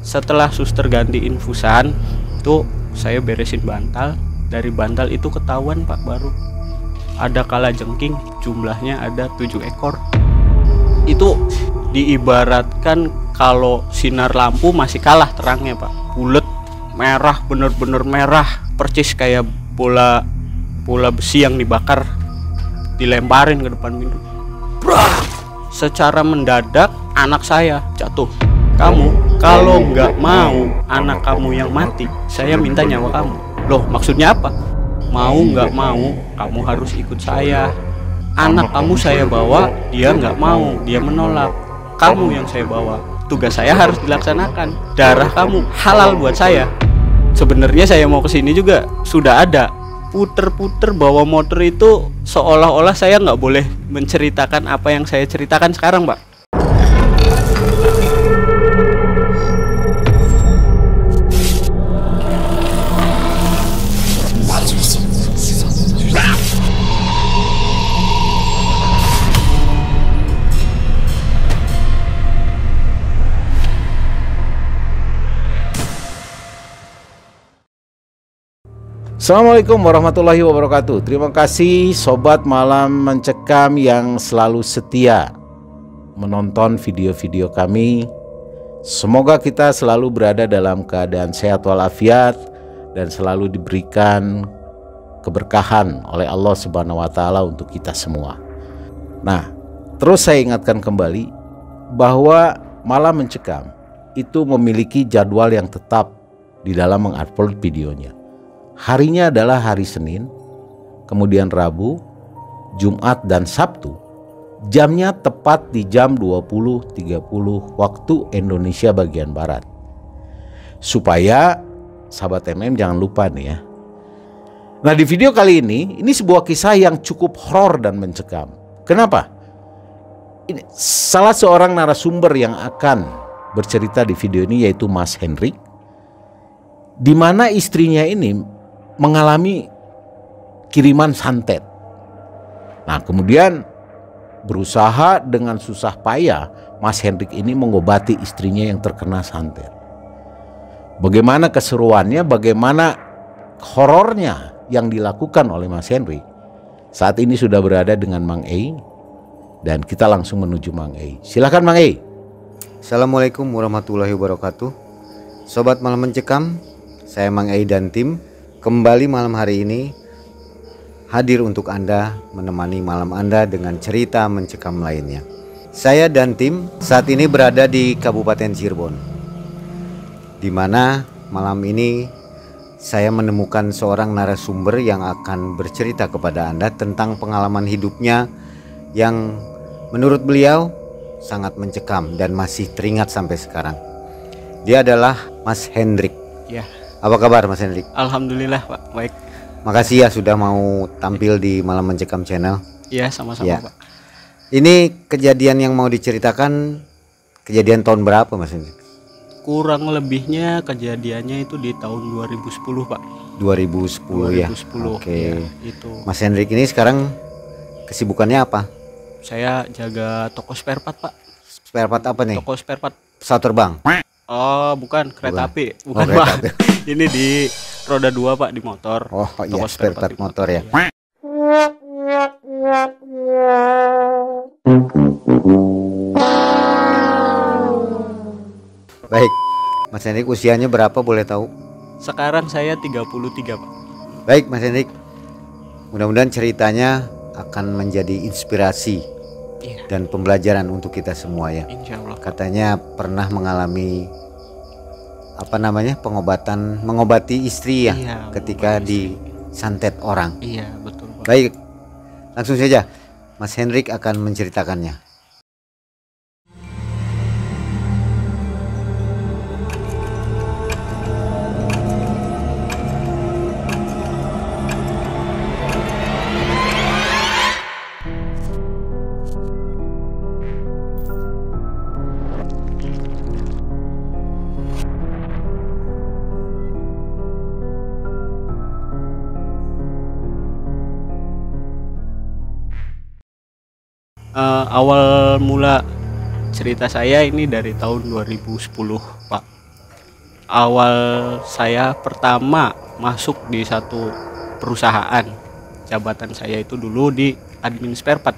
Setelah suster ganti infusan, tuh saya beresin bantal. Dari bantal itu ketahuan Pak, baru ada kalajengking, jumlahnya ada 7 ekor. Itu diibaratkan kalau sinar lampu masih kalah terangnya Pak. Bulet, merah, bener-bener merah, percis kayak bola besi yang dibakar, dilemparin ke depan pintu. Brah! Secara mendadak anak saya jatuh. Kamu kalau nggak mau anak kamu yang mati, saya minta nyawa kamu. Loh, maksudnya apa? Mau nggak mau, kamu harus ikut saya. Anak kamu saya bawa, dia nggak mau, dia menolak. Kamu yang saya bawa, tugas saya harus dilaksanakan. Darah kamu halal buat saya. Sebenarnya saya mau kesini juga sudah ada. Puter-puter bawa motor itu seolah-olah saya nggak boleh menceritakan apa yang saya ceritakan sekarang, Pak. Assalamualaikum warahmatullahi wabarakatuh. Terima kasih Sobat Malam Mencekam yang selalu setia menonton video-video kami. Semoga kita selalu berada dalam keadaan sehat walafiat dan selalu diberikan keberkahan oleh Allah Subhanahu wa Ta'ala untuk kita semua. Nah, terus saya ingatkan kembali bahwa Malam Mencekam itu memiliki jadwal yang tetap di dalam mengupload videonya. Harinya adalah hari Senin, kemudian Rabu, Jumat, dan Sabtu. Jamnya tepat di jam 20.30 waktu Indonesia bagian Barat. Supaya sahabat MM jangan lupa nih ya. Nah, di video kali ini sebuah kisah yang cukup horor dan mencekam. Kenapa? Ini salah seorang narasumber yang akan bercerita di video ini yaitu Mas Hendrik, di mana istrinya ini mengalami kiriman santet. Nah, kemudian berusaha dengan susah payah Mas Hendrik ini mengobati istrinya yang terkena santet. Bagaimana keseruannya, bagaimana horornya yang dilakukan oleh Mas Hendrik. Saat ini sudah berada dengan Mang Ei dan kita langsung menuju Mang Ei. Silakan Mang Ei. Assalamualaikum warahmatullahi wabarakatuh. Sobat Malam Mencekam, saya Mang Ei dan tim kembali malam hari ini hadir untuk Anda, menemani malam Anda dengan cerita mencekam lainnya. Saya dan tim saat ini berada di Kabupaten Cirebon, di mana malam ini saya menemukan seorang narasumber yang akan bercerita kepada Anda tentang pengalaman hidupnya yang menurut beliau sangat mencekam dan masih teringat sampai sekarang. Dia adalah Mas Hendrik. Ya. Apa kabar Mas Hendrik? Alhamdulillah Pak, baik. Makasih ya sudah mau tampil di Malam Mencekam Channel. Iya, sama-sama Ya. Pak. Ini kejadian yang mau diceritakan kejadian tahun berapa Mas Hendrik? Kurang lebihnya kejadiannya itu di tahun 2010 Pak. 2010 ya. 2010. Oke. Ya, itu. Mas Hendrik ini sekarang kesibukannya apa? Saya jaga toko spare part Pak. Spare part apa nih? Toko spare part. Pesawat terbang. Oh, bukan kereta Bukan. api, Oh, bukan kereta Pak. api. Ini di roda 2 Pak, di motor. Oh iya, Toko spare part di motor ya. Iya. Baik. Mas Hendrik usianya berapa boleh tahu? Sekarang saya 33 Pak. Baik Mas Hendrik. Mudah-mudahan ceritanya akan menjadi inspirasi Iya, dan pembelajaran untuk kita semua ya. insya Allah. Katanya pernah mengalami mengobati istri ya, Iya, ketika mengobati disantet orang. Iya, betul Pak. Baik, langsung saja Mas Hendrik akan menceritakannya. Awal mula cerita saya ini dari tahun 2010 Pak. awal saya pertama masuk di satu perusahaan, jabatan saya itu dulu di admin spare part.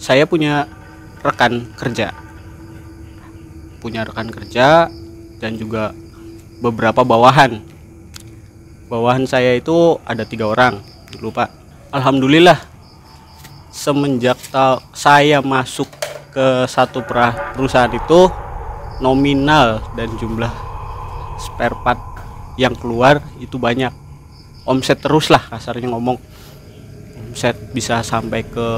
Saya punya rekan kerja dan juga beberapa bawahan saya itu ada 3 orang dulu Pak. Alhamdulillah semenjak saya masuk ke satu perusahaan itu, nominal dan jumlah spare part yang keluar itu banyak. Omset terus lah kasarnya ngomong, omset bisa sampai ke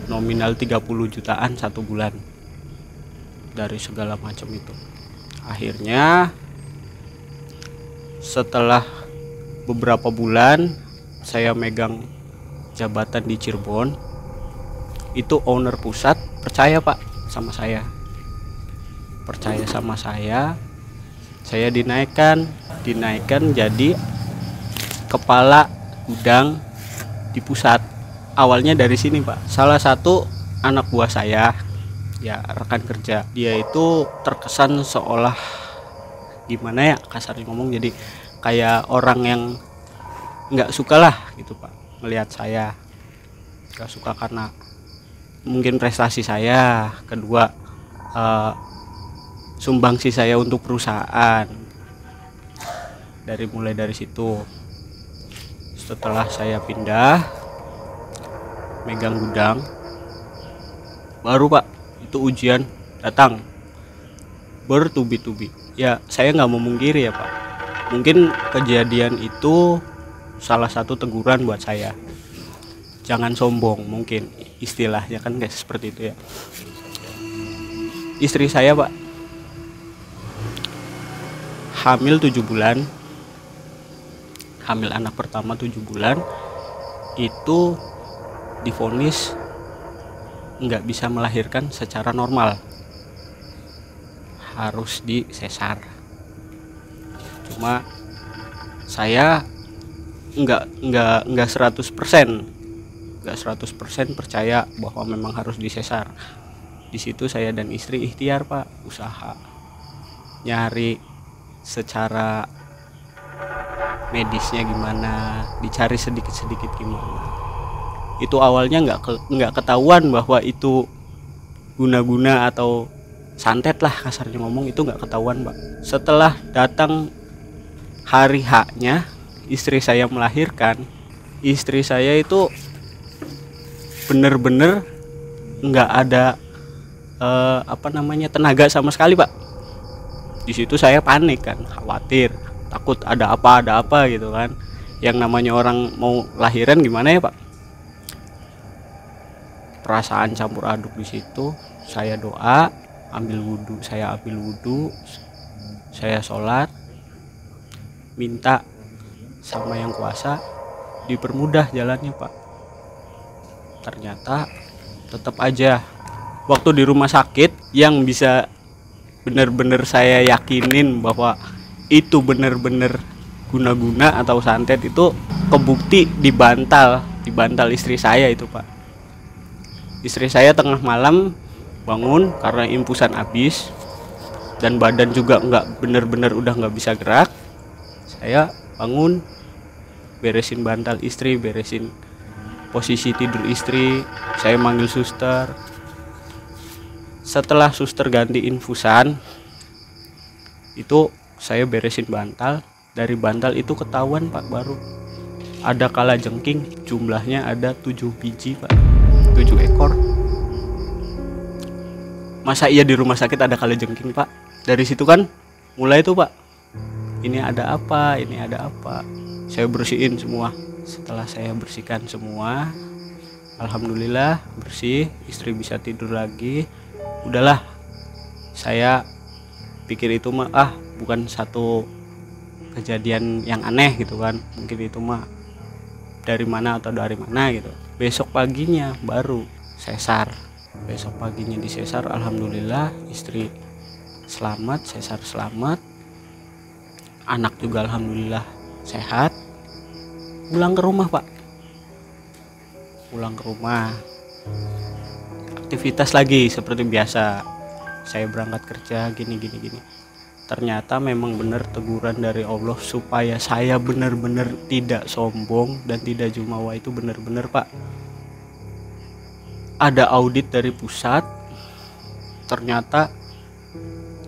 nominal 30 jutaan satu bulan dari segala macam itu. Akhirnya setelah beberapa bulan saya megang jabatan di Cirebon, itu owner pusat percaya Pak sama saya, saya dinaikkan jadi kepala gudang di pusat. Awalnya dari sini Pak, salah satu anak buah saya, ya rekan kerja, dia itu terkesan seolah gimana ya kasarnya ngomong, jadi kayak orang yang nggak suka lah gitu Pak melihat saya, nggak suka karena mungkin prestasi saya, kedua sumbangsi saya untuk perusahaan. Mulai dari situ, setelah saya pindah megang gudang, baru Pak itu ujian datang bertubi-tubi. Ya saya nggak mau memungkiri ya Pak, mungkin kejadian itu salah satu teguran buat saya, jangan sombong, mungkin istilahnya kan kayak seperti itu ya. Istri saya Pak hamil 7 bulan, hamil anak pertama 7 bulan, itu divonis nggak bisa melahirkan secara normal, harus disesar. Cuma saya nggak 100% percaya bahwa memang harus disesar. Di situ saya dan istri ikhtiar Pak, usaha nyari secara medisnya gimana, dicari sedikit gimana. Itu awalnya nggak ketahuan bahwa itu guna-guna atau santet lah kasarnya ngomong, itu nggak ketahuan Pak. Setelah datang hari H-nya istri saya melahirkan, istri saya itu bener-bener nggak ada tenaga sama sekali Pak. Di situ saya panik kan, khawatir, takut ada apa gitu kan. Yang namanya orang mau lahiran gimana ya Pak, perasaan campur aduk. Di situ saya doa, ambil wudhu, saya sholat, minta sama yang kuasa dipermudah jalannya Pak. Ternyata tetap aja waktu di rumah sakit, yang bisa benar-benar saya yakinin bahwa itu benar-benar guna-guna atau santet, itu kebukti di bantal istri saya itu Pak. Istri saya tengah malam bangun karena infusan habis dan badan juga nggak benar-benar udah nggak bisa gerak. Saya bangun, beresin bantal istri, beresin posisi tidur istri, saya manggil suster. Setelah suster ganti infusan, itu saya beresin bantal. Dari bantal itu ketahuan Pak, baru ada kalajengking, jumlahnya ada 7 biji Pak, 7 ekor. Masa iya di rumah sakit ada kalajengking Pak? Dari situ kan mulai tuh Pak, ini ada apa. Saya bersihin semua. Setelah saya bersihkan semua, alhamdulillah bersih, istri bisa tidur lagi. Udahlah, saya pikir itu mah bukan satu kejadian yang aneh gitu kan, mungkin itu mah dari mana gitu. Besok paginya baru sesar, disesar. Alhamdulillah istri selamat, sesar selamat, anak juga alhamdulillah sehat. Pulang ke rumah Pak, aktivitas lagi seperti biasa, saya berangkat kerja gini. Ternyata memang benar teguran dari Allah supaya saya benar-benar tidak sombong dan tidak jumawa. Itu benar-benar Pak. Ada audit dari pusat, ternyata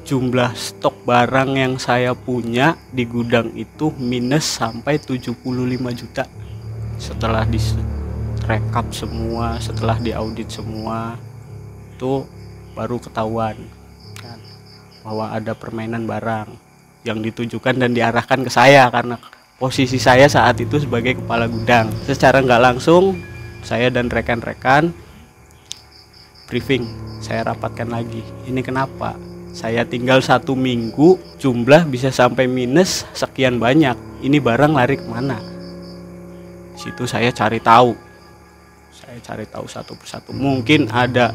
jumlah stok barang yang saya punya di gudang itu minus sampai 75 juta. Setelah direkap semua, setelah diaudit semua, itu baru ketahuan kan, bahwa ada permainan barang yang ditujukan dan diarahkan ke saya karena posisi saya saat itu sebagai kepala gudang. Secara nggak langsung saya dan rekan-rekan briefing, saya rapatkan lagi. Ini kenapa? Saya tinggal 1 minggu jumlah bisa sampai minus sekian banyak. Ini barang lari kemana? Situ saya cari tahu. Saya cari tahu satu persatu. Mungkin ada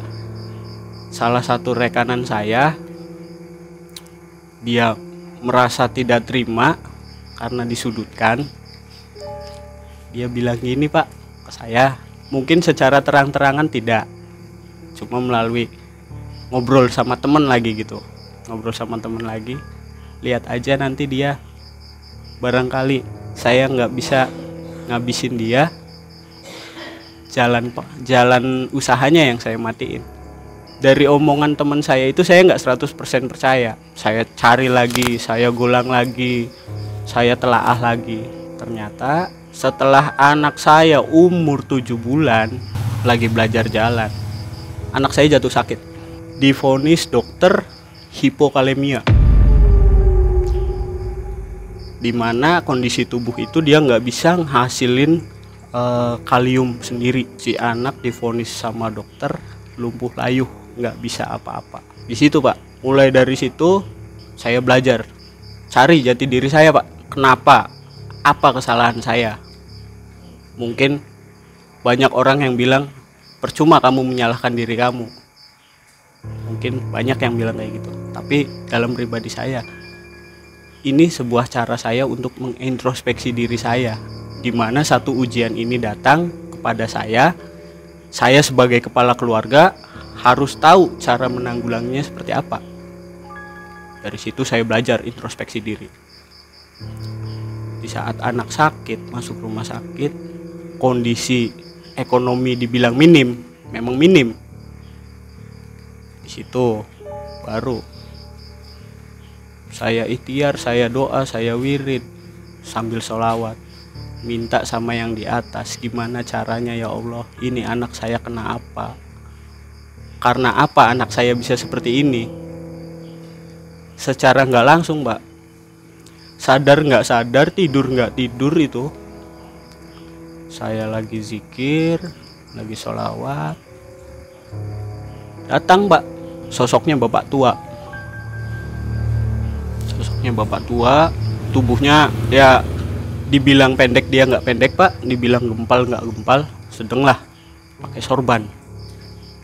salah satu rekanan saya, dia merasa tidak terima karena disudutkan. Dia bilang gini Pak ke saya, mungkin secara terang-terangan tidak, cuma melalui ngobrol sama temen lagi gitu. Ngobrol sama temen lagi, lihat aja nanti dia, barangkali saya nggak bisa ngabisin dia, jalan usahanya yang saya matiin. Dari omongan teman saya itu saya nggak 100% percaya. Saya cari lagi, saya gulang lagi, saya telaah lagi. Ternyata setelah anak saya umur 7 bulan lagi belajar jalan, anak saya jatuh sakit. Divonis dokter hipokalemia, dimana kondisi tubuh itu dia nggak bisa menghasilin kalium sendiri. Si anak divonis sama dokter lumpuh layuh, nggak bisa apa-apa. Di situ Pak, mulai dari situ saya belajar cari jati diri saya Pak. Kenapa? Apa kesalahan saya? Mungkin banyak orang yang bilang percuma kamu menyalahkan diri kamu. Mungkin banyak yang bilang kayak gitu. Tapi dalam pribadi saya, ini sebuah cara saya untuk mengintrospeksi diri saya. Dimana satu ujian ini datang kepada saya sebagai kepala keluarga harus tahu cara menanggulanginya seperti apa. Dari situ saya belajar introspeksi diri. Di saat anak sakit, masuk rumah sakit, kondisi ekonomi dibilang minim, memang minim. Di situ baru saya ikhtiar, saya doa, saya wirid sambil sholawat, minta sama yang di atas, gimana caranya ya Allah, ini anak saya kena apa, karena apa anak saya bisa seperti ini. Secara nggak langsung Mbak, sadar nggak sadar, tidur nggak tidur, itu saya lagi zikir, lagi sholawat, datang Mbak sosoknya bapak tua. Sosoknya bapak tua, tubuhnya ya dibilang pendek dia nggak pendek Pak, dibilang gempal nggak gempal, sedang lah, pakai sorban.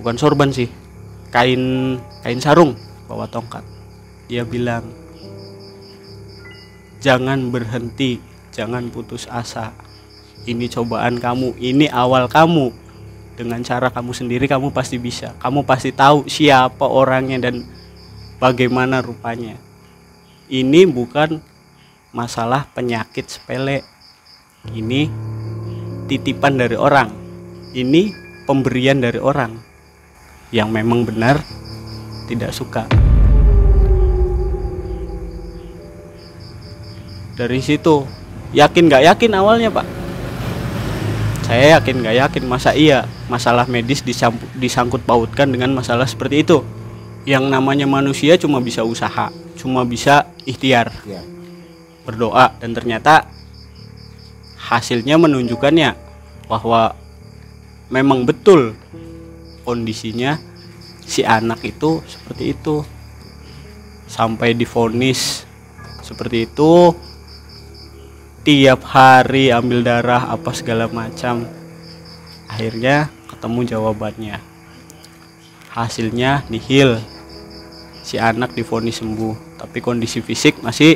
Bukan sorban sih, kain sarung, bawa tongkat. Dia bilang, jangan berhenti, jangan putus asa. Ini cobaan kamu, ini awal kamu. Dengan cara kamu sendiri kamu pasti bisa. Kamu pasti tahu siapa orangnya dan bagaimana rupanya. Ini bukan masalah penyakit sepele. Ini titipan dari orang. Ini pemberian dari orang yang memang benar tidak suka. Dari situ, yakin gak yakin awalnya Pak? Saya yakin gak yakin, masa iya masalah medis disangkut pautkan dengan masalah seperti itu. Yang namanya manusia cuma bisa usaha, cuma bisa ikhtiar, berdoa, dan ternyata hasilnya menunjukkannya bahwa memang betul kondisinya si anak itu seperti itu. Sampai divonis seperti itu, tiap hari ambil darah apa segala macam. Akhirnya ketemu jawabannya, hasilnya nihil. Si anak divonis sembuh, tapi kondisi fisik masih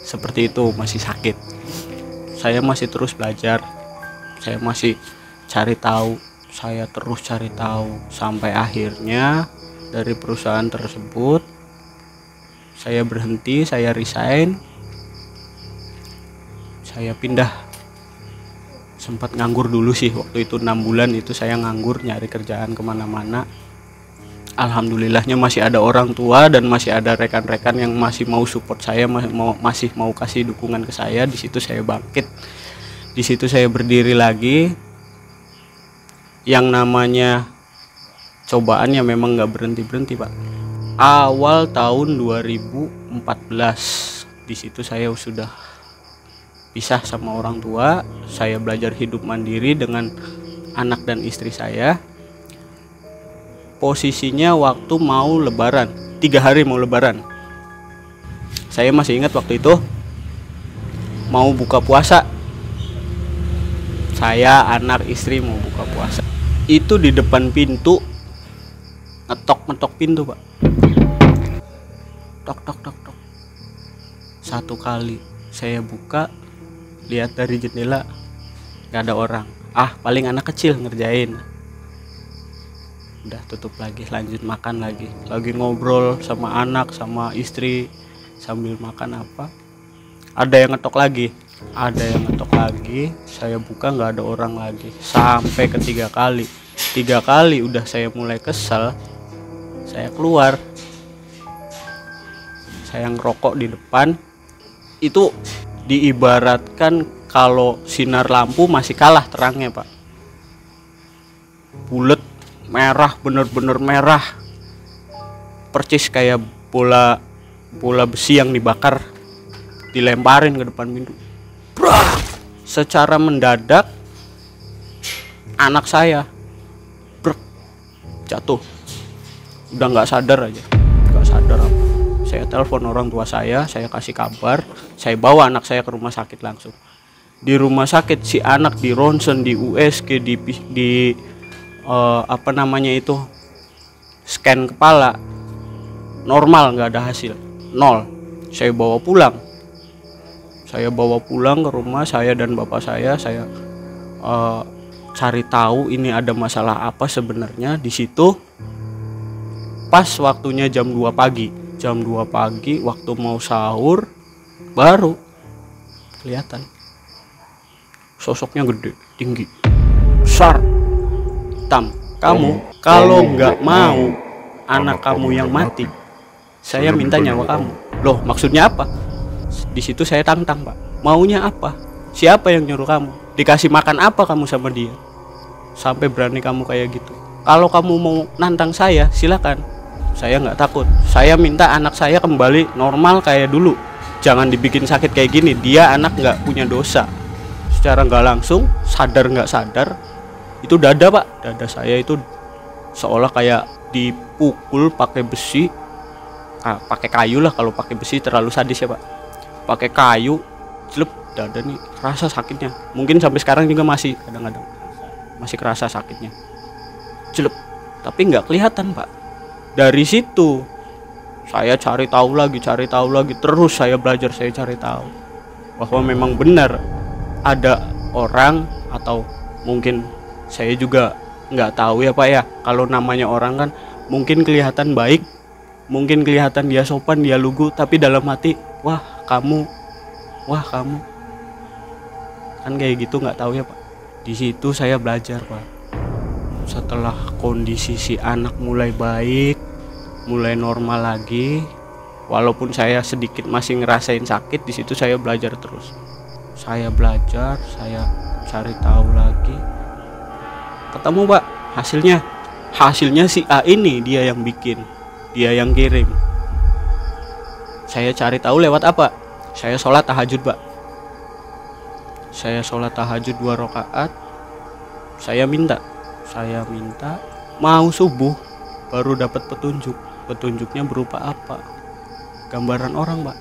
seperti itu, masih sakit. Saya masih terus belajar, saya masih cari tahu, saya terus cari tahu, sampai akhirnya dari perusahaan tersebut. Saya berhenti, saya resign, saya pindah. Sempat nganggur dulu sih waktu itu, 6 bulan itu saya nganggur nyari kerjaan kemana-mana. Alhamdulillahnya masih ada orang tua dan masih ada rekan-rekan yang masih mau support saya, masih mau kasih dukungan ke saya. Di situ saya bangkit, di situ saya berdiri lagi. Yang namanya cobaan ya memang nggak berhenti-berhenti, Pak. Awal tahun 2014 di situ saya sudah pisah sama orang tua. Saya belajar hidup mandiri dengan anak dan istri saya. Posisinya waktu mau lebaran, 3 hari mau lebaran. Saya masih ingat waktu itu mau buka puasa. Saya, anak, istri mau buka puasa. Itu di depan pintu ngetok pintu, Pak. Tok tok tok tok. 1 kali saya buka, lihat dari jendela nggak ada orang. Paling anak kecil ngerjain. Udah tutup lagi, lanjut makan lagi ngobrol sama anak sama istri sambil makan apa. Ada yang ngetok lagi, saya buka nggak ada orang lagi. Sampai ke 3 kali udah saya mulai kesel. Saya keluar, saya ngerokok di depan. Itu diibaratkan kalau sinar lampu masih kalah terangnya, Pak. Bulet, merah, bener-bener merah, percis kayak bola besi yang dibakar, dilemparin ke depan pintu. Brak! Secara mendadak anak saya jatuh, udah nggak sadar apa. Saya telepon orang tua saya kasih kabar, saya bawa anak saya ke rumah sakit langsung. Di rumah sakit si anak di ronsen, di USG, di scan kepala, normal, nggak ada hasil, 0. Saya bawa pulang ke rumah saya dan bapak saya cari tahu ini ada masalah apa sebenarnya. Di situ pas waktunya jam 2 pagi waktu mau sahur baru kelihatan sosoknya gede, tinggi, besar, hitam. Kamu kalau nggak mau anak kamu yang mati, saya minta nyawa kamu. Loh, maksudnya apa? Di situ saya tantang, Pak. Maunya apa? Siapa yang nyuruh kamu? Dikasih makan apa kamu sama dia? Sampai berani kamu kayak gitu. Kalau kamu mau nantang saya, silakan. Saya nggak takut. Saya minta anak saya kembali normal kayak dulu. Jangan dibikin sakit kayak gini. Dia anak nggak punya dosa. Secara nggak langsung, sadar nggak sadar, itu dada, Pak. Dada saya itu seolah kayak dipukul pakai besi. Pakai kayu lah, kalau pakai besi terlalu sadis ya, Pak. Pakai kayu, jelep, dada nih kerasa sakitnya. Mungkin sampai sekarang juga masih kadang-kadang masih kerasa sakitnya. Jelep, tapi nggak kelihatan, Pak. Dari situ saya cari tahu lagi, terus saya belajar, saya cari tahu bahwa memang benar ada orang, atau mungkin saya juga nggak tahu ya, Pak ya. Kalau namanya orang kan mungkin kelihatan baik, mungkin kelihatan dia sopan, dia lugu, tapi dalam hati wah kamu kan kayak gitu, nggak tahu ya, Pak. Di situ saya belajar, Pak. Setelah kondisi si anak mulai baik, mulai normal lagi, walaupun saya sedikit masih ngerasain sakit, di situ saya belajar terus. Saya belajar, saya cari tahu lagi. Ketemu, Pak, hasilnya si A ini dia yang bikin, dia yang kirim. Saya cari tahu lewat apa? Saya sholat tahajud, Pak. Saya sholat tahajud 2 rakaat. Saya minta mau subuh baru dapat petunjuk. Petunjuknya berupa apa? Gambaran orang, Pak.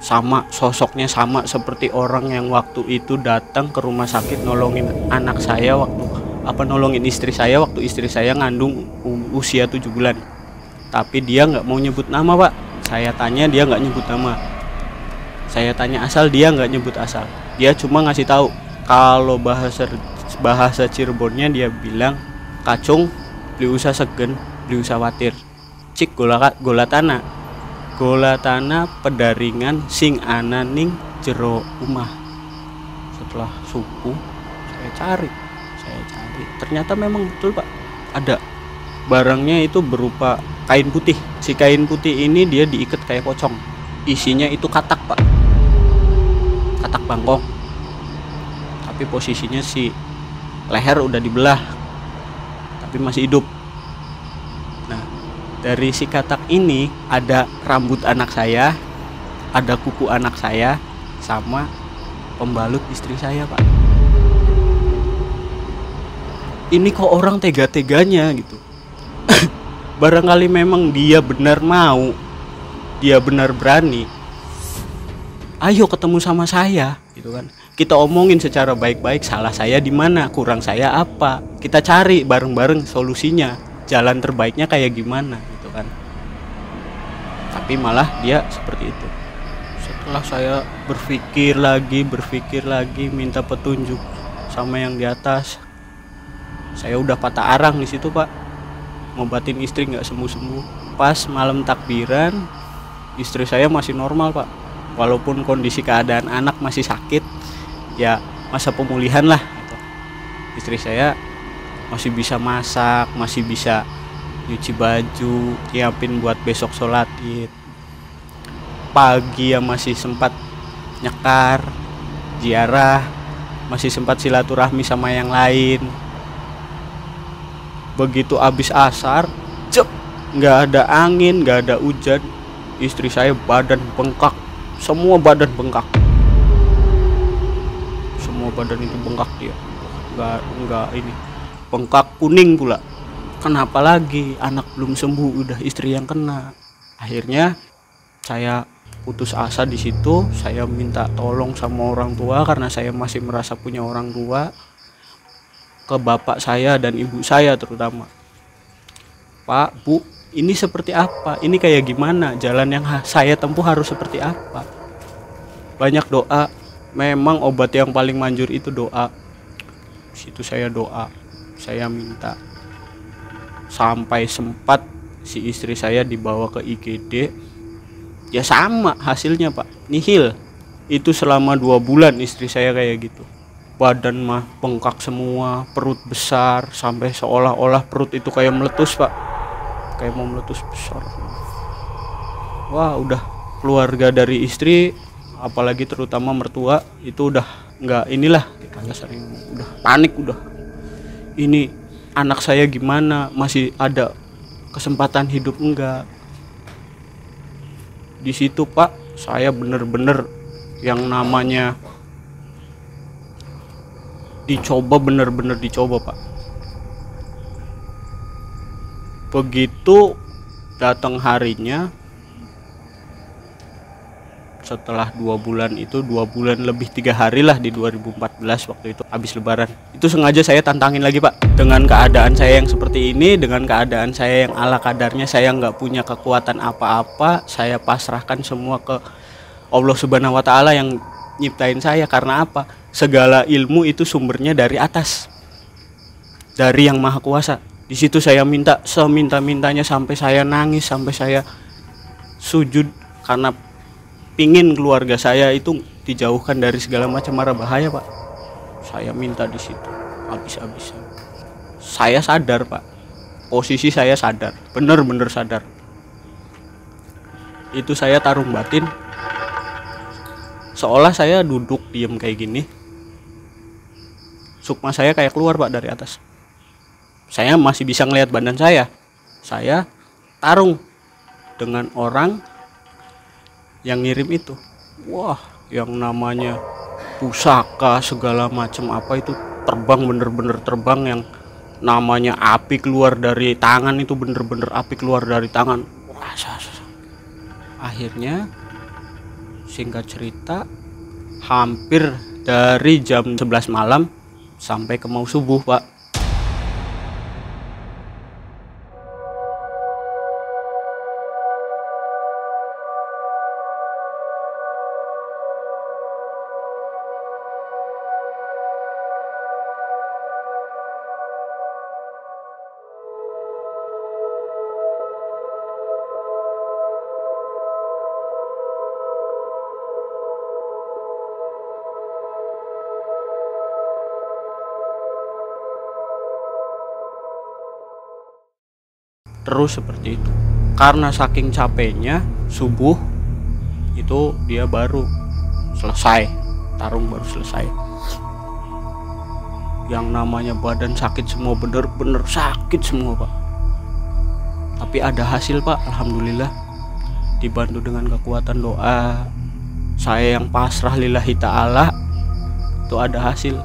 Sama, sosoknya sama seperti orang yang waktu itu datang ke rumah sakit nolongin anak saya nolongin istri saya waktu istri saya ngandung usia 7 bulan. Tapi dia nggak mau nyebut nama, Pak. Saya tanya, dia nggak nyebut nama. Saya tanya asal, dia nggak nyebut asal. Dia cuma ngasih tahu, kalau bahasa Cirebonnya dia bilang, kacung beli usah segen, diusawatir cik golatana pedaringan sing ana ning jero omah. Setelah subuh saya cari ternyata memang betul Pak, ada barangnya itu berupa kain putih. Si kain putih ini dia diikat kayak pocong, isinya itu katak Pak, katak bangkong, tapi posisinya si leher udah dibelah tapi masih hidup. Nah, dari si katak ini ada rambut anak saya, ada kuku anak saya, sama pembalut istri saya Pak. Ini kok orang tega-teganya gitu. Barangkali memang dia benar mau, dia benar berani, ayo ketemu sama saya gitu kan. Kita omongin secara baik-baik, salah saya di mana, kurang saya apa, kita cari bareng-bareng solusinya, jalan terbaiknya kayak gimana gitu kan. Tapi malah dia seperti itu. Setelah saya berpikir lagi, minta petunjuk sama yang di atas, saya udah patah arang di situ Pak, ngobatin istri nggak sembuh-sembuh. Pas malam takbiran, istri saya masih normal Pak, walaupun kondisi keadaan anak masih sakit, ya masa pemulihan lah gitu. Istri saya masih bisa masak, masih bisa nyuci baju, nyiapin buat besok sholat Id. Pagi ya masih sempat nyekar, ziarah, masih sempat silaturahmi sama yang lain. Begitu abis asar, cep, nggak ada angin, nggak ada hujan, istri saya badan bengkak, semua badan bengkak, semua badan itu bengkak dia, nggak ini, bengkak kuning pula. Kenapa lagi? Anak belum sembuh, udah istri yang kena. Akhirnya saya putus asa di situ. Saya minta tolong sama orang tua karena saya masih merasa punya orang tua, ke bapak saya dan ibu saya terutama. Pak, Bu, ini seperti apa? Ini kayak gimana? Jalan yang saya tempuh harus seperti apa? Banyak doa. Memang obat yang paling manjur itu doa. Situ saya doa, saya minta. Sampai sempat si istri saya dibawa ke IGD. Ya sama hasilnya Pak, nihil. Itu selama 2 bulan istri saya kayak gitu. Badan mah bengkak semua, perut besar, sampai seolah-olah perut itu kayak meletus Pak, kayak mau meletus besar. Wah, udah keluarga dari istri, apalagi terutama mertua, itu udah nggak inilah, kita sering udah panik, udah ini anak saya gimana, masih ada kesempatan hidup enggak. Di situ Pak, saya bener-bener yang namanya dicoba, bener-bener dicoba Pak. Begitu datang harinya, setelah 2 bulan itu, 2 bulan lebih 3 hari lah di 2014 waktu itu habis lebaran. Itu sengaja saya tantangin lagi Pak. Dengan keadaan saya yang seperti ini, dengan keadaan saya yang ala kadarnya, saya nggak punya kekuatan apa-apa, saya pasrahkan semua ke Allah Subhanahu wa Ta'ala yang nyiptain saya. Karena apa? Segala ilmu itu sumbernya dari atas, dari yang maha kuasa. Di situ saya minta seminta-mintanya, sampai saya nangis, sampai saya sujud, karena pingin keluarga saya itu dijauhkan dari segala macam mara bahaya Pak. Saya minta di situ habis-habisan. Saya sadar Pak, posisi saya sadar, bener-bener sadar. Itu saya tarung batin, seolah saya duduk diem kayak gini, sukma saya kayak keluar Pak dari atas. Saya masih bisa ngelihat badan saya. Saya tarung dengan orang yang ngirim itu. Wah, yang namanya pusaka segala macam apa itu terbang, bener-bener terbang, yang namanya api keluar dari tangan itu bener-bener api keluar dari tangan. Wah, akhirnya singkat cerita, hampir dari jam 11 malam sampai ke mau subuh Pak. terus seperti itu. Karena saking capeknya, subuh itu dia baru selesai, tarung baru selesai. Yang namanya badan sakit semua, bener-bener sakit semua Pak. Tapi ada hasil Pak, alhamdulillah. Dibantu dengan kekuatan doa saya yang pasrah lillahi ta'ala, itu ada hasil.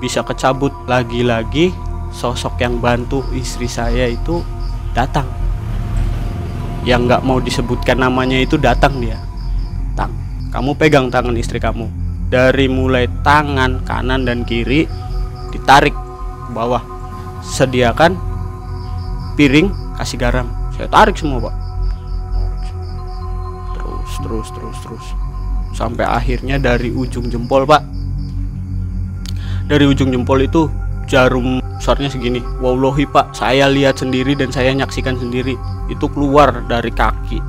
Bisa kecabut. Lagi-lagi sosok yang bantu istri saya itu datang. Yang nggak mau disebutkan namanya itu datang dia. Tang, kamu pegang tangan istri kamu. Dari mulai tangan kanan dan kiri ditarik ke bawah. Sediakan piring, kasih garam. Saya tarik semua Pak. Terus sampai akhirnya dari ujung jempol Pak. Dari ujung jempol itu jarum besarnya segini. Wallahi Pak, saya lihat sendiri dan saya nyaksikan sendiri. Itu keluar dari kaki,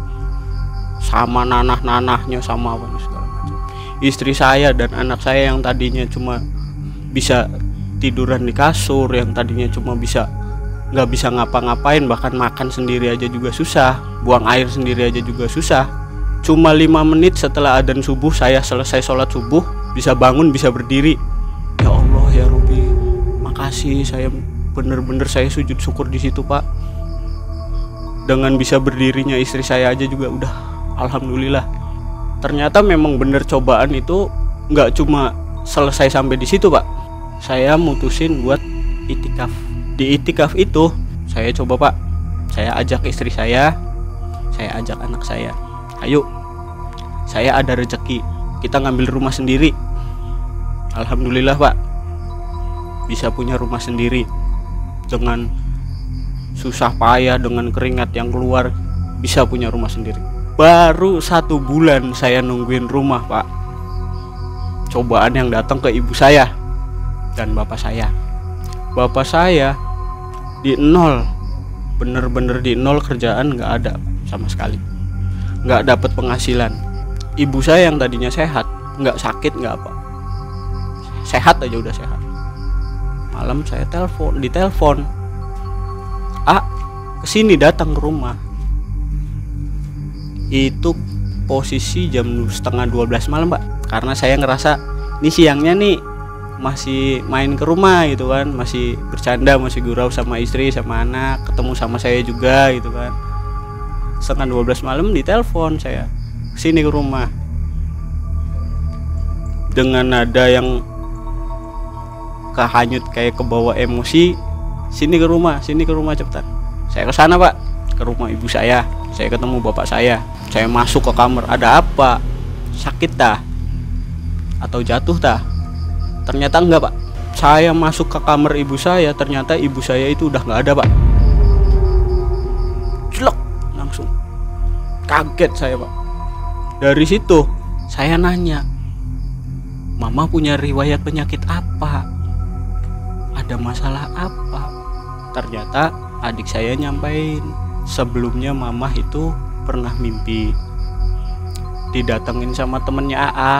sama nanah-nanahnya, sama apa segala macam. Istri saya dan anak saya yang tadinya cuma bisa tiduran di kasur, yang tadinya cuma nggak bisa ngapa-ngapain, bahkan makan sendiri aja juga susah, buang air sendiri aja juga susah. Cuma 5 menit setelah adzan subuh, saya selesai sholat subuh, bisa bangun, bisa berdiri. Ya Allah ya Rabbi, makasih. Saya bener-bener saya sujud syukur di situ Pak. Dengan bisa berdirinya istri saya aja juga udah alhamdulillah. Ternyata memang bener cobaan itu nggak cuma selesai sampai di situ Pak. Saya mutusin buat itikaf. Di itikaf itu saya coba Pak, saya ajak istri saya ajak anak saya, ayo, saya ada rezeki, kita ngambil rumah sendiri. Alhamdulillah Pak, bisa punya rumah sendiri. Dengan susah payah, dengan keringat yang keluar, bisa punya rumah sendiri. Baru 1 bulan saya nungguin rumah Pak, cobaan yang datang ke ibu saya dan bapak saya. Bapak saya di nol, bener-bener di nol, kerjaan nggak ada sama sekali, nggak dapat penghasilan. Ibu saya yang tadinya sehat, nggak sakit nggak apa, sehat aja udah sehat. Malam saya ditelepon, kesini, datang ke rumah. Itu posisi jam setengah 12 malam Pak, karena saya ngerasa ini siangnya nih masih main ke rumah gitu kan, masih bercanda, masih gurau sama istri sama anak, ketemu sama saya juga gitu kan. Setengah 12 malam ditelepon saya, sini ke rumah, dengan nada yang kehanyut kayak kebawa emosi. Sini ke rumah cepetan. Saya ke sana Pak, ke rumah ibu saya ketemu bapak saya masuk ke kamar. Ada apa? Sakit tah? Atau jatuh tah? Ternyata enggak Pak. Saya masuk ke kamar ibu saya, ternyata ibu saya itu udah nggak ada Pak. Jelek, langsung kaget saya Pak. Dari situ saya nanya, Mama punya riwayat penyakit apa? Ada masalah apa? Ternyata adik saya nyampein, sebelumnya Mama itu pernah mimpi didatengin sama temennya AA.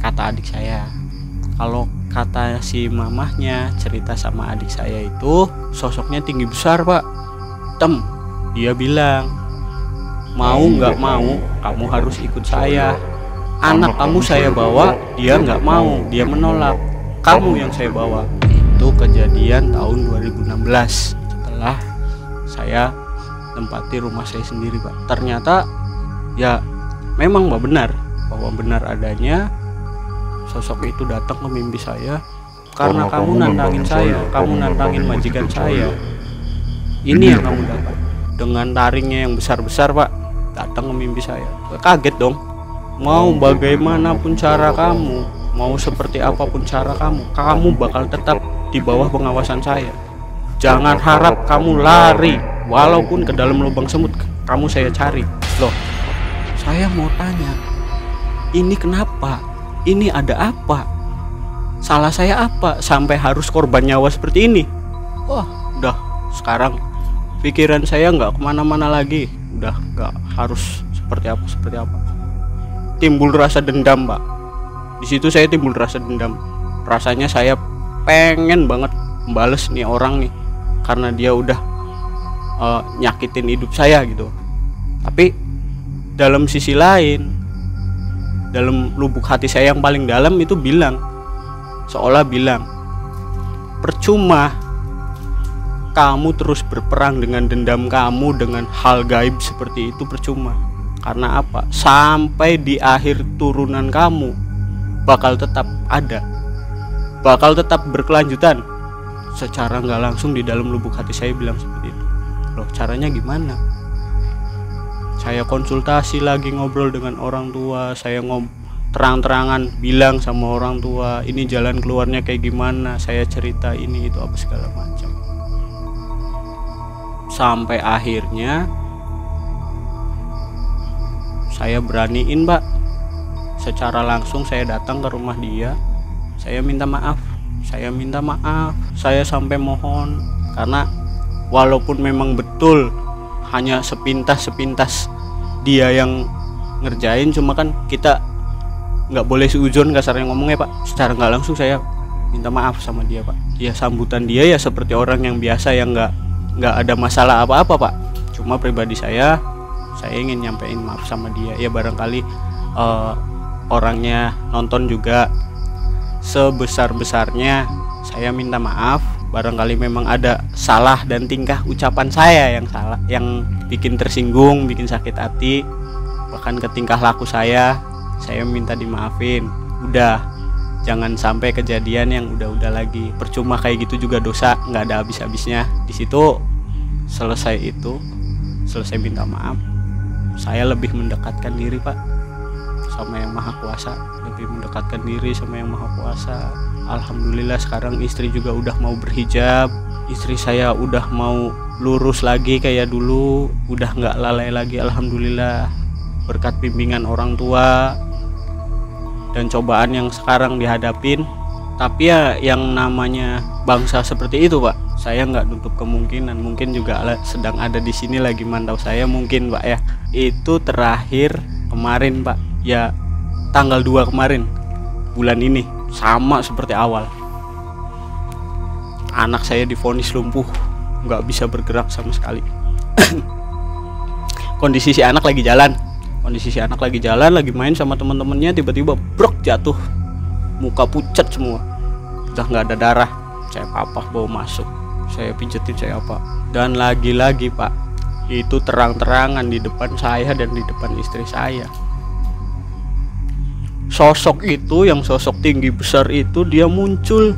Kata adik saya, kalau kata si mamahnya cerita sama adik saya itu sosoknya tinggi besar Pak. Dia bilang, mau nggak mau kamu harus ikut saya. Anak kamu saya bawa, dia nggak mau, dia menolak. Kamu yang saya bawa. Itu kejadian tahun 2016 setelah saya tempati rumah saya sendiri Pak. Ternyata ya memang benar bahwa benar adanya sosok itu datang ke mimpi saya karena kamu nantangin saya, kamu nantangin majikan saya. Ini yang kamu dapat. Dengan taringnya yang besar-besar Pak, datang ke mimpi saya. Kaget dong. Mau bagaimanapun cara kamu, mau seperti apapun cara kamu bakal tetap di bawah pengawasan saya. Jangan harap kamu lari, walaupun ke dalam lubang semut kamu saya cari. Loh, saya mau tanya, ini kenapa? Ini ada apa? Salah saya apa sampai harus korban nyawa seperti ini? Wah, udah sekarang pikiran saya nggak kemana-mana lagi. Udah nggak harus seperti apa. Timbul rasa dendam Pak. Di situ saya timbul rasa dendam. Rasanya saya pengen banget membales nih orang nih. karena dia udah nyakitin hidup saya gitu. Tapi dalam sisi lain, dalam lubuk hati saya yang paling dalam itu bilang, seolah bilang, percuma kamu terus berperang dengan dendam kamu dengan hal gaib seperti itu, percuma. Karena apa? Sampai di akhir turunan kamu bakal tetap ada, bakal tetap berkelanjutan. Secara nggak langsung di dalam lubuk hati saya bilang seperti itu. Loh, caranya gimana? Saya konsultasi lagi, ngobrol dengan orang tua, saya terang-terangan bilang sama orang tua, ini jalan keluarnya kayak gimana, saya cerita ini itu apa segala macam. Sampai akhirnya saya beraniin, Pak. Secara langsung saya datang ke rumah dia, saya minta maaf, saya sampai mohon. Karena walaupun memang betul hanya sepintas dia yang ngerjain, cuma kan kita nggak boleh seuzon kasarnya ngomongnya, Pak. Secara nggak langsung saya minta maaf sama dia, Pak. Ya sambutan dia ya seperti orang yang biasa, yang nggak ada masalah apa-apa, Pak. Cuma pribadi saya ingin nyampein maaf sama dia. Ya barangkali orangnya nonton juga, sebesar-besarnya saya minta maaf. Barangkali memang ada salah dan tingkah ucapan saya yang salah, yang bikin tersinggung, bikin sakit hati, bahkan ke tingkah laku saya minta dimaafin. Udah, jangan sampai kejadian yang udah-udah lagi. Percuma kayak gitu juga dosa, nggak ada habis-habisnya. Di situ selesai minta maaf, saya lebih mendekatkan diri, Pak, sama Yang Maha Kuasa, lebih mendekatkan diri sama Yang Maha Kuasa. Alhamdulillah sekarang istri juga udah mau berhijab, istri saya udah mau lurus lagi kayak dulu, udah nggak lalai lagi. Alhamdulillah berkat bimbingan orang tua dan cobaan yang sekarang dihadapin. Tapi ya yang namanya bangsa seperti itu, Pak, saya nggak nutup kemungkinan mungkin juga sedang ada di sini lagi mantau saya, mungkin, Pak, ya. Itu terakhir kemarin, Pak, ya tanggal 2 kemarin bulan ini, sama seperti awal. Anak saya divonis lumpuh, nggak bisa bergerak sama sekali. Kondisi si anak lagi jalan, lagi main sama teman-temannya, tiba-tiba brok jatuh, muka pucat semua, udah nggak ada darah. Saya papah bawa masuk, saya pijetin, saya apa. Dan lagi-lagi, Pak, itu terang-terangan di depan saya dan di depan istri saya. Sosok itu, yang sosok tinggi besar itu, dia muncul,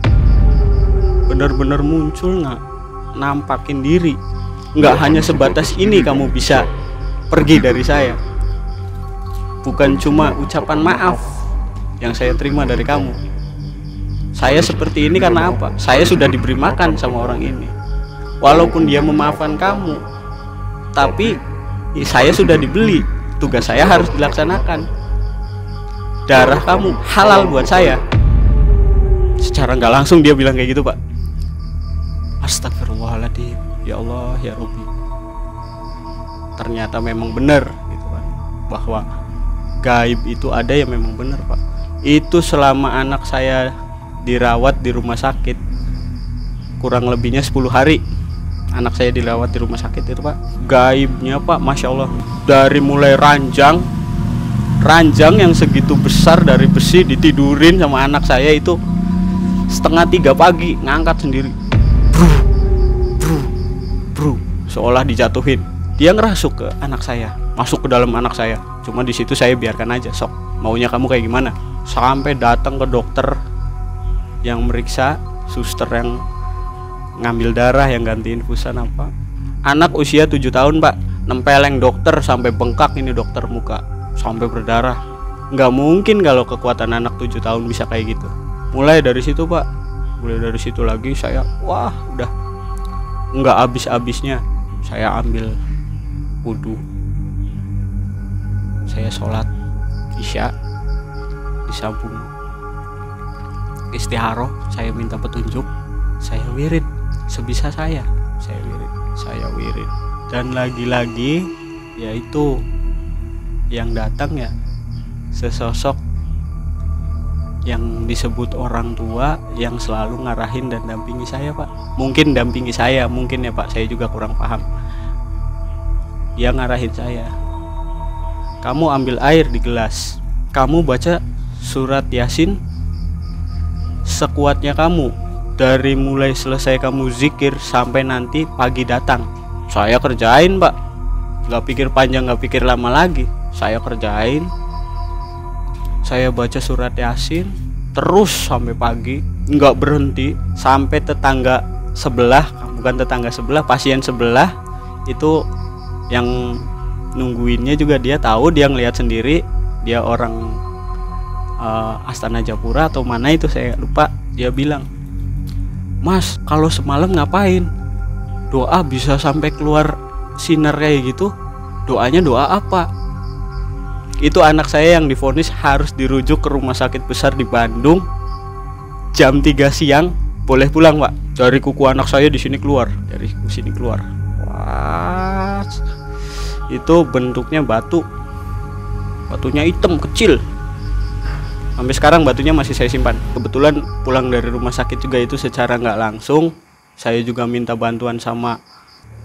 benar-benar muncul, nggak nampakin diri. Nggak hanya sebatas ini kamu bisa pergi dari saya, bukan cuma ucapan maaf yang saya terima dari kamu. Saya seperti ini karena apa? Saya sudah diberi makan sama orang ini. Walaupun dia memaafkan kamu, tapi saya sudah dibeli, tugas saya harus dilaksanakan. Darah kamu halal buat saya. Secara nggak langsung dia bilang kayak gitu, Pak. Astagfirullahaladzim, ya Allah, ya Rabbi. Ternyata memang benar gitu kan, bahwa gaib itu ada, ya memang benar, Pak. Itu selama anak saya dirawat di rumah sakit, kurang lebihnya 10 hari anak saya dirawat di rumah sakit itu, Pak. Gaibnya, Pak, Masya Allah, dari mulai ranjang yang segitu besar dari besi ditidurin sama anak saya itu 2:30 pagi, ngangkat sendiri, bro, seolah dijatuhin. Dia ngerasuk ke anak saya, masuk ke dalam anak saya. Cuma di situ saya biarkan aja, sok maunya kamu kayak gimana. Sampai datang ke dokter yang meriksa, suster yang ngambil darah, yang ganti infusan apa. Anak usia 7 tahun, Pak, nempeleng dokter sampai bengkak ini dokter muka, sampai berdarah. Nggak mungkin kalau kekuatan anak 7 tahun bisa kayak gitu. Mulai dari situ, Pak, mulai dari situ lagi saya, wah, udah nggak habis-habisnya. Saya ambil wudhu, saya sholat isya, disambung istiharoh, saya minta petunjuk, saya wirid sebisa saya wirid. Dan lagi-lagi yaitu yang datang ya sesosok yang disebut orang tua yang selalu ngarahin dan dampingi saya Pak. Mungkin dampingi saya, mungkin ya Pak, saya juga kurang paham. Dia ngarahin saya, kamu ambil air di gelas, kamu baca surat Yasin sekuatnya kamu, dari mulai selesai kamu zikir sampai nanti pagi datang. Saya kerjain Pak, gak pikir panjang, gak pikir lama lagi. Saya kerjain, saya baca surat Yasin terus sampai pagi, nggak berhenti sampai tetangga sebelah, bukan tetangga sebelah, pasien sebelah itu yang nungguinnya juga dia tahu, dia ngelihat sendiri, dia orang Astana Japura atau mana itu saya lupa. Dia bilang, Mas, kalau semalam ngapain? Doa bisa sampai keluar sinar kayak gitu, doanya doa apa? Itu anak saya yang divonis harus dirujuk ke rumah sakit besar di Bandung. Jam 3 siang boleh pulang Pak. Dari kuku anak saya di sini keluar, dari sini keluar. Wah, itu bentuknya batu, batunya hitam kecil. Sampai sekarang batunya masih saya simpan. Kebetulan pulang dari rumah sakit juga itu secara nggak langsung, saya juga minta bantuan sama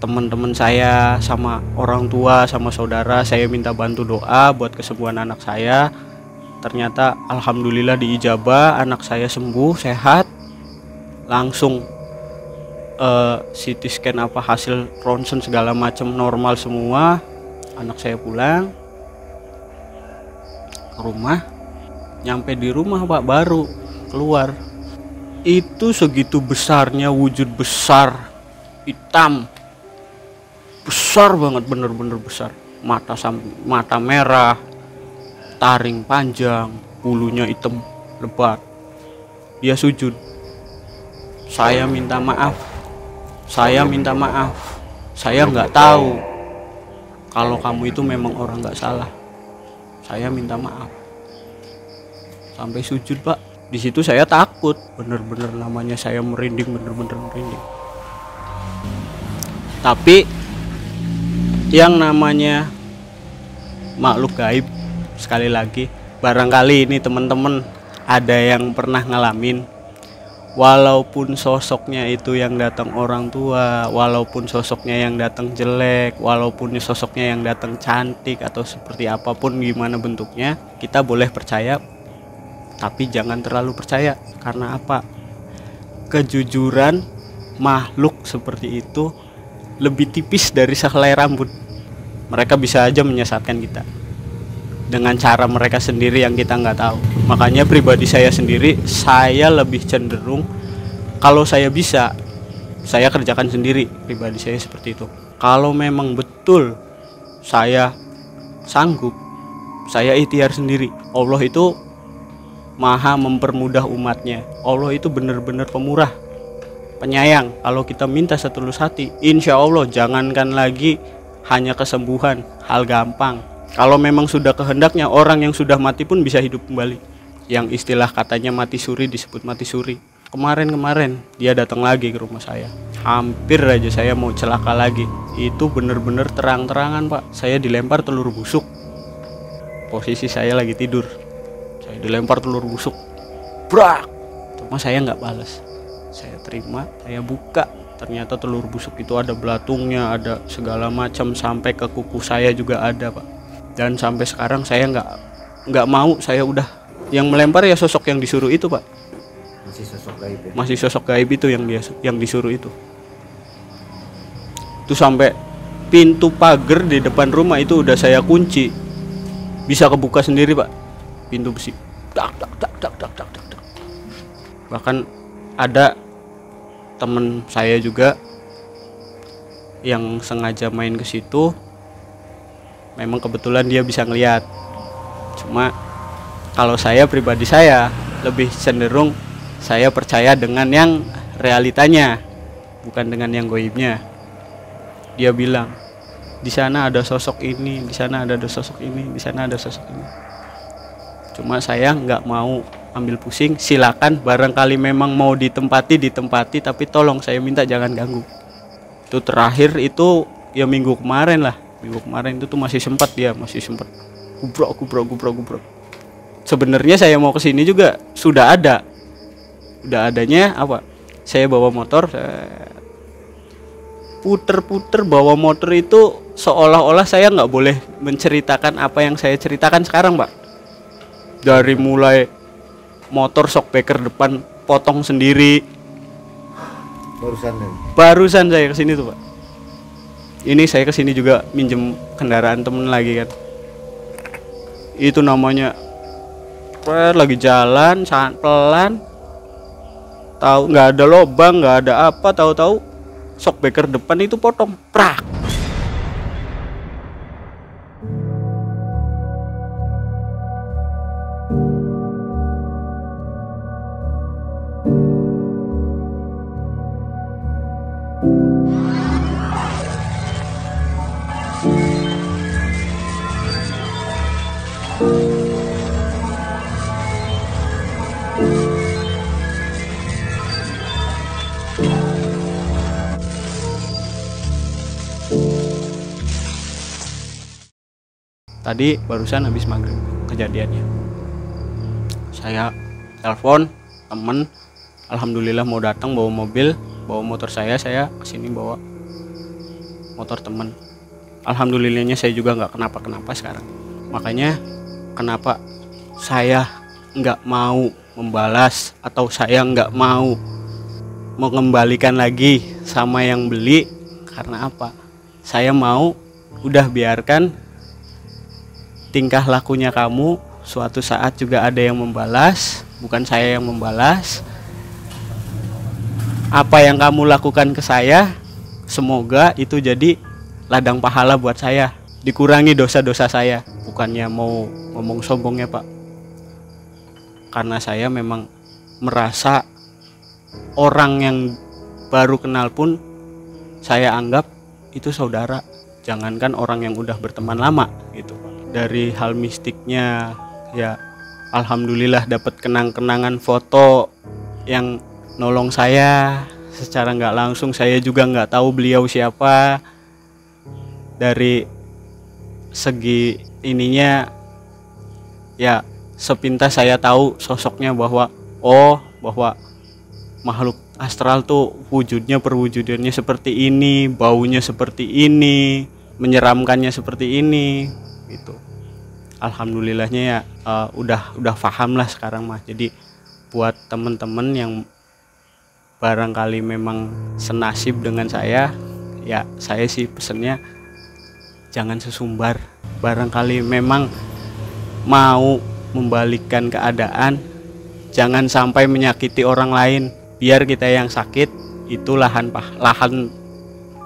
teman-teman saya, sama orang tua, sama saudara. Saya minta bantu doa buat kesembuhan anak saya. Ternyata alhamdulillah diijabah, anak saya sembuh, sehat. Langsung CT scan apa hasil ronsen segala macam normal semua. Anak saya pulang ke rumah. Nyampe di rumah Pak baru keluar. Itu segitu besarnya, wujud besar, hitam, besar banget, bener-bener besar. Mata merah, taring panjang, bulunya hitam lebat. Dia sujud. Saya minta maaf. Saya minta maaf. Saya nggak tahu kalau kamu itu memang orang nggak salah. Saya minta maaf. Sampai sujud Pak. Di situ saya takut, bener-bener namanya saya merinding, bener-bener merinding. Tapi yang namanya makhluk gaib, sekali lagi, barangkali ini teman-teman ada yang pernah ngalamin, walaupun sosoknya itu yang datang orang tua, walaupun sosoknya yang datang jelek, walaupun sosoknya yang datang cantik atau seperti apapun gimana bentuknya, kita boleh percaya, tapi jangan terlalu percaya. Karena apa? Kejujuran makhluk seperti itu lebih tipis dari sehelai rambut. Mereka bisa aja menyesatkan kita dengan cara mereka sendiri yang kita nggak tahu. Makanya pribadi saya sendiri, saya lebih cenderung kalau saya bisa, saya kerjakan sendiri. Pribadi saya seperti itu. Kalau memang betul saya sanggup, saya ikhtiar sendiri. Allah itu maha mempermudah umatnya. Allah itu benar-benar pemurah, penyayang. Kalau kita minta setulus hati, insya Allah jangankan lagi hanya kesembuhan, hal gampang. Kalau memang sudah kehendaknya, orang yang sudah mati pun bisa hidup kembali. Yang istilah katanya mati suri disebut mati suri. Kemarin dia datang lagi ke rumah saya. Hampir aja saya mau celaka lagi. Itu bener-bener terang-terangan Pak. Saya dilempar telur busuk. Posisi saya lagi tidur. Saya dilempar telur busuk. Brak! Cuma saya nggak balas. Saya terima, saya buka. Ternyata telur busuk itu ada belatungnya, ada segala macam, sampai ke kuku saya juga ada Pak. Dan sampai sekarang saya nggak mau, saya udah, yang melempar ya sosok yang disuruh itu Pak. Masih sosok gaib ya? Masih sosok gaib itu yang disuruh itu. Itu sampai pintu pagar di depan rumah itu udah saya kunci, bisa kebuka sendiri Pak, pintu besi. Tak tak tak tak tak tak tak. Bahkan ada temen saya juga yang sengaja main ke situ. Memang kebetulan dia bisa ngelihat. Cuma kalau saya pribadi, saya lebih cenderung saya percaya dengan yang realitanya, bukan dengan yang goibnya. Dia bilang, di sana ada sosok ini, di sana ada sosok ini, di sana ada sosok ini. Cuma saya nggak mau ambil pusing. Silakan, barangkali memang mau ditempati, tapi tolong saya minta jangan ganggu. Itu terakhir itu ya minggu kemarin lah. Minggu kemarin itu tuh masih sempat gubrok. sebenarnya saya mau kesini juga sudah adanya apa, saya bawa motor, puter-puter bawa motor itu seolah-olah saya nggak boleh menceritakan apa yang saya ceritakan sekarang, Pak. Dari mulai motor shockbreaker depan potong sendiri. Barusan saya kesini tuh, Pak. Ini saya kesini juga minjem kendaraan temen lagi kan. Itu namanya lagi jalan sangat pelan. Tahu nggak ada lobang, nggak ada apa, tahu-tahu shockbreaker depan itu potong, prak. Tadi barusan habis maghrib kejadiannya. Saya telepon temen, alhamdulillah mau datang bawa mobil, bawa motor saya kesini bawa motor temen. Alhamdulillahnya saya juga nggak kenapa-kenapa sekarang. Makanya kenapa saya nggak mau membalas atau saya nggak mau mengembalikan lagi sama yang beli, karena apa? Saya mau udah biarkan tingkah lakunya kamu, suatu saat juga ada yang membalas, bukan saya yang membalas. Apa yang kamu lakukan ke saya, semoga itu jadi ladang pahala buat saya, dikurangi dosa-dosa saya. Bukannya mau ngomong sombongnya, Pak, karena saya memang merasa orang yang baru kenal pun saya anggap itu saudara, jangankan orang yang udah berteman lama gitu, Pak. Dari hal mistiknya ya, alhamdulillah dapat kenang-kenangan foto yang nolong saya secara nggak langsung. Saya juga nggak tahu beliau siapa. Dari segi ininya ya, sepintas saya tahu sosoknya bahwa makhluk astral tuh wujudnya, perwujudannya seperti ini, baunya seperti ini, menyeramkannya seperti ini gitu. Alhamdulillahnya ya udah paham lah sekarang mah. Jadi buat temen-temen yang barangkali memang senasib dengan saya, ya saya sih pesennya jangan sesumbar. Barangkali memang mau membalikkan keadaan, jangan sampai menyakiti orang lain. Biar kita yang sakit, itu lahan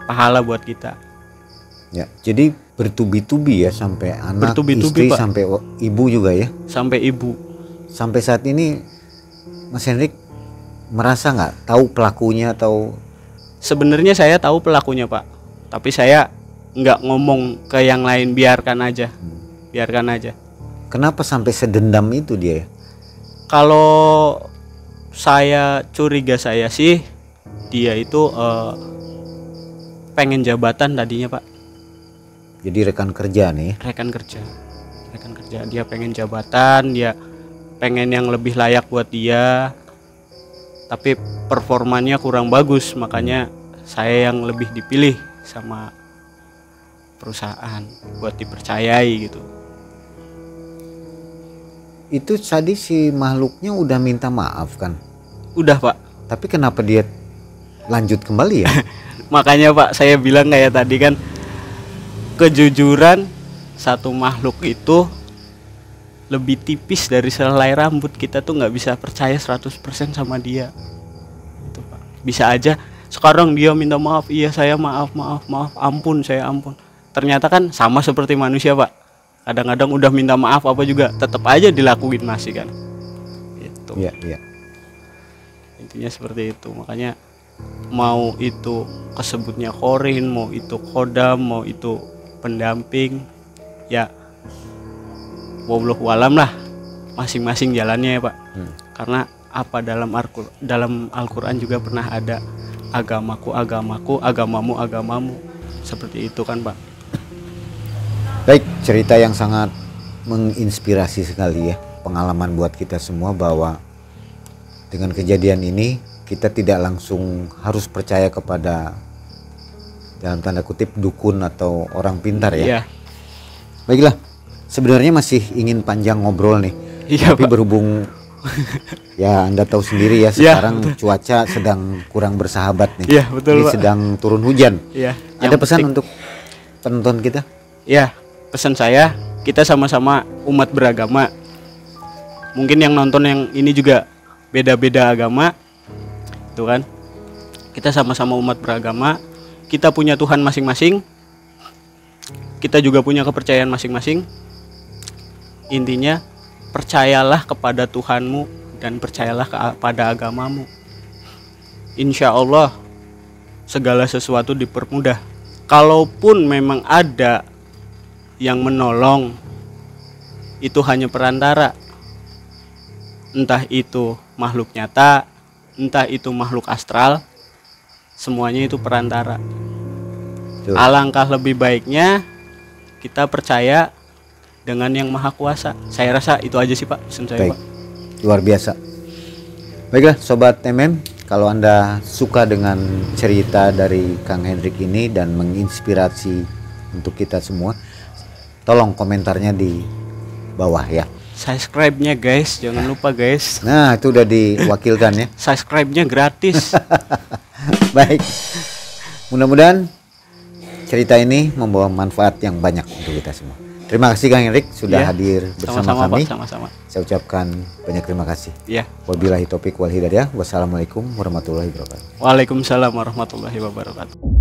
pahala buat kita. Ya, jadi bertubi-tubi ya, sampai anak, bertubi-tubi, istri, Pak. sampai ibu juga ya. Sampai ibu. Sampai saat ini Mas Hendrik merasa nggak tahu pelakunya atau? Sebenarnya saya tahu pelakunya, Pak. Tapi saya nggak ngomong ke yang lain, biarkan aja. Biarkan aja. Kenapa sampai sedendam itu dia ya? Kalau saya curiga saya sih dia itu pengen jabatan tadinya, Pak. Jadi rekan kerja nih. Rekan kerja. Dia pengen jabatan, dia pengen yang lebih layak buat dia. Tapi performanya kurang bagus, makanya saya yang lebih dipilih sama perusahaan buat dipercayai gitu. Itu tadi si makhluknya udah minta maaf kan? Udah, Pak. Tapi kenapa dia lanjut kembali ya? Makanya, Pak, saya bilang kayak tadi kan, kejujuran satu makhluk itu lebih tipis dari selai rambut. Kita tuh nggak bisa percaya 100% sama dia itu, Pak. Bisa aja sekarang dia minta maaf, iya saya maaf, ampun, saya ampun. Ternyata kan sama seperti manusia, Pak. Kadang-kadang udah minta maaf apa juga tetap aja dilakuin masih kan. Itu. Iya. Intinya seperti itu. Makanya mau itu kesebutnya korin, mau itu kodam, mau itu pendamping, ya wallahu alam lah, masing-masing jalannya ya, Pak. Karena apa, dalam Al-Quran juga pernah ada agamaku, agamamu, seperti itu kan, Pak. Baik, cerita yang sangat menginspirasi sekali ya. pengalaman buat kita semua bahwa dengan kejadian ini kita tidak langsung harus percaya kepada dalam tanda kutip dukun atau orang pintar ya. Iya. Baiklah, sebenarnya masih ingin panjang ngobrol nih. Iya, Tapi Pak. berhubung ya Anda tahu sendiri ya Iya, sekarang cuaca sedang kurang bersahabat nih. Iya, betul, Ini Pak. sedang turun hujan. Iya. Ada yang pesan penting- untuk penonton kita? Ya, pesan saya, kita sama-sama umat beragama. Mungkin yang nonton yang ini juga beda-beda agama, tuh kan? Kita sama-sama umat beragama, kita punya Tuhan masing-masing, kita juga punya kepercayaan masing-masing. Intinya, percayalah kepada Tuhanmu dan percayalah kepada agamamu. Insya Allah, segala sesuatu dipermudah. Kalaupun memang ada yang menolong, itu hanya perantara. Entah itu makhluk nyata, entah itu makhluk astral, semuanya itu perantara. Tuh. Alangkah lebih baiknya kita percaya dengan yang maha kuasa. Saya rasa itu aja sih Pak pesan saya, Baik, Pak. luar biasa. Baiklah Sobat MM, kalau Anda suka dengan cerita dari Kang Hendrik ini dan menginspirasi untuk kita semua, tolong komentarnya di bawah ya. Subscribe-nya guys, jangan lupa guys. Nah itu udah diwakilkan ya. Subscribe-nya gratis. Baik, mudah-mudahan cerita ini membawa manfaat yang banyak untuk kita semua. Terima kasih Kang Hendrik sudah Iya, hadir bersama sama-sama kami. Pak, sama-sama. Saya ucapkan banyak terima kasih. Ya. Wabillahi taufik wal hidayah. Wassalamualaikum warahmatullahi wabarakatuh. Waalaikumsalam warahmatullahi wabarakatuh.